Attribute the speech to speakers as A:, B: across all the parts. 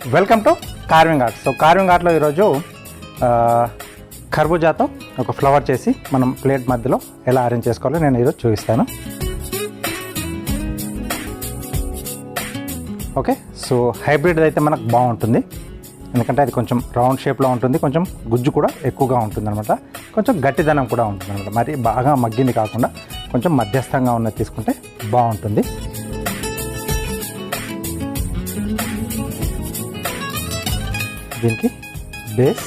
A: Welcome to carving art. So carving ఆర్ట్లో ఈరోజు ఖర్బూజాతో ఒక ఫ్లవర్ చేసి మనం ప్లేట్ మధ్యలో ఎలా అరేంజ్ చేసుకోవాలో నేను ఈరోజు చూపిస్తాను. ఓకే, సో హైబ్రిడ్ అయితే మనకు బాగుంటుంది, ఎందుకంటే అది కొంచెం రౌండ్ షేప్లో ఉంటుంది, కొంచెం గుజ్జు కూడా ఎక్కువగా ఉంటుంది అనమాట, కొంచెం గట్టిదనం కూడా ఉంటుంది అనమాట. మరి బాగా మగ్గింది కాకుండా కొంచెం మధ్యస్థంగా ఉన్నది తీసుకుంటే బాగుంటుంది. దీనికి బేస్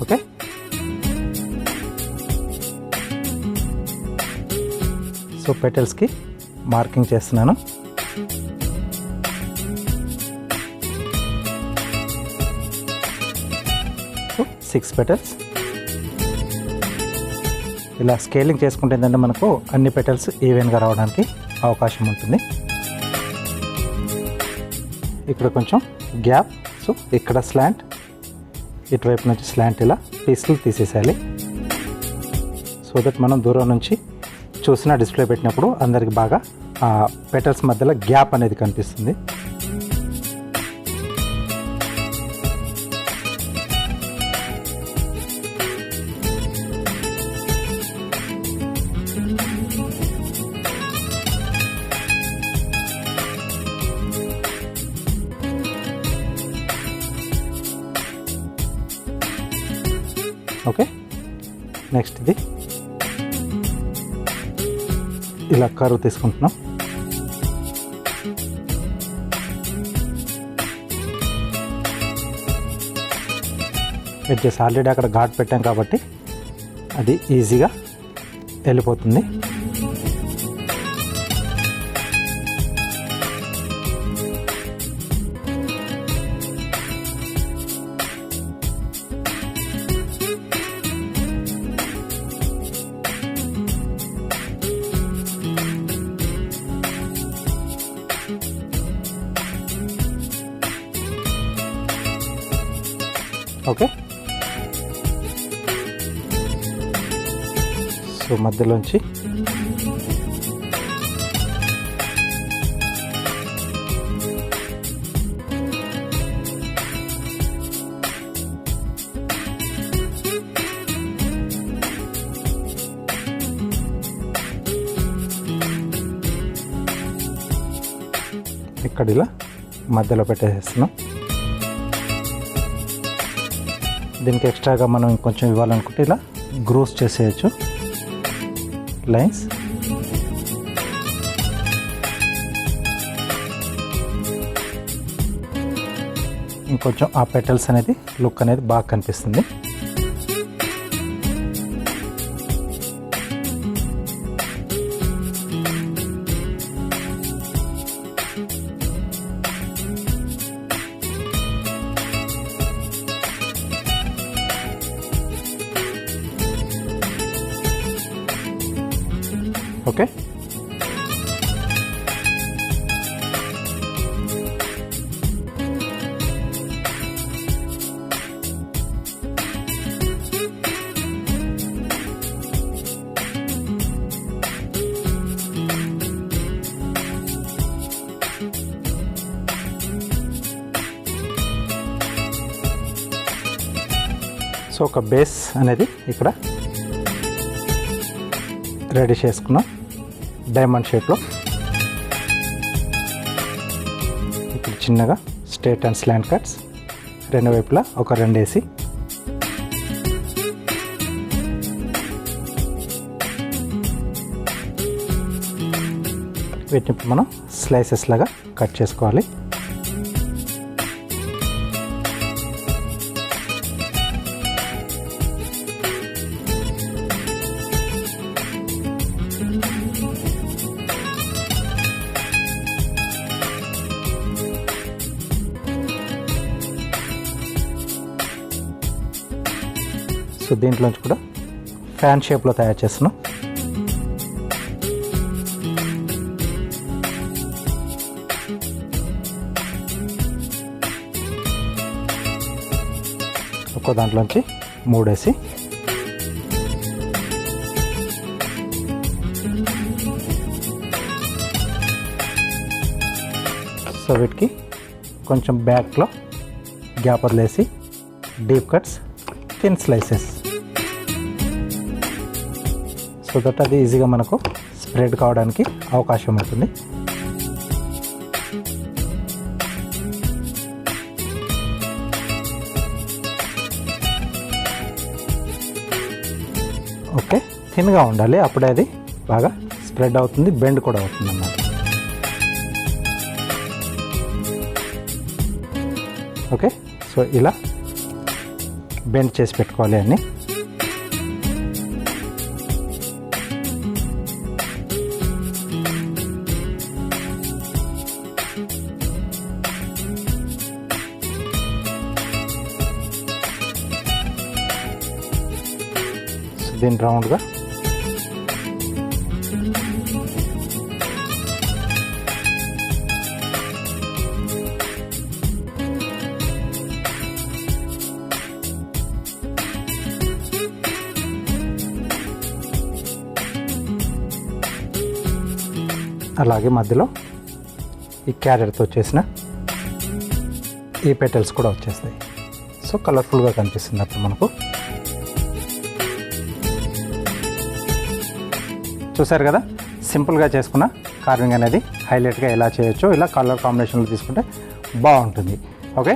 A: ఓకే, సో పెటల్స్కి మార్కింగ్ చేస్తున్నాను. సో 6 పెటల్స్ ఇలా స్కేలింగ్ చేసుకుంటే ఏంటంటే మనకు అన్ని పెటల్స్ ఈవెన్గా రావడానికి అవకాశం ఉంటుంది. ఇక్కడ కొంచెం గ్యాప్, సో ఇక్కడ స్లాంట్, ఇటువైపు నుంచి స్లాంట్, ఇలా పీసులు తీసేసేయాలి. సో దట్ మనం దూరం నుంచి చూసిన డిస్ప్లే పెట్టినప్పుడు అందరికి బాగా ఆ పెటల్స్ మధ్యలో గ్యాప్ అనేది కనిపిస్తుంది. ఓకే, నెక్స్ట్ ఇది ఇలా కర్వ్ తీసుకుంటున్నాం. ఎడ్జెస్ ఆల్రెడీ అక్కడ ఘాట్ పెట్టాం కాబట్టి అది ఈజీగా వెళ్ళిపోతుంది. ఓకే, సో మధ్యలోంచి ఇక్కడ ఇలా మధ్యలో పెట్టేస్తున్నాం. దీనికి ఎక్స్ట్రాగా మనం ఇంకొంచెం ఇవ్వాలనుకుంటే ఇలా గ్రూస్ చేసేయచ్చు లైన్స్. ఇంకొంచెం ఆ పెటల్స్ అనేది లుక్ అనేది బాగా కనిపిస్తుంది. ఓకే, సో ఒక బేస్ అనేది ఇక్కడ రెడీ చేసుకున్నాం డైమండ్ షేప్లో. ఇప్పుడు చిన్నగా స్ట్రేట్ అండ్ స్లాంట్ కట్స్ రెండు వైపులా ఒక 2 వేసి వీటిని మనం స్లైసెస్ లాగా కట్ చేసుకోవాలి. సో దీంట్లోంచి కూడా ఫ్యాన్ షేప్లో తయారు చేస్తున్నాం. ఒక్కో దాంట్లోంచి 3 వేసి వీటికి కొంచెం బ్యాక్లో గ్యాప్ వదిలేసి deep cuts, thin slices, so that అది ఈజీగా మనకు స్ప్రెడ్ కావడానికి అవకాశం ఉంటుంది. ఓకే, థిన్గా ఉండాలి, అప్పుడే అది బాగా స్ప్రెడ్ అవుతుంది, బెండ్ కూడా అవుతుంది అన్నమాట. ఓకే, సో ఇలా బెండ్ చేసి పెట్టుకోవాలి అన్నీ. దీన్ని రౌండ్గా అలాగే మధ్యలో ఈ క్యారెట్తో చేసిన ఈ పెటల్స్ కూడా వచ్చేస్తాయి. సో కలర్ఫుల్గా కనిపిస్తుంది అప్పుడు మనకు. చూసారు కదా, సింపుల్గా చేసుకున్న కార్వింగ్ అనేది హైలైట్గా ఎలా చేయొచ్చో ఇలా కలర్ కాంబినేషన్లో తీసుకుంటే బాగుంటుంది. ఓకే.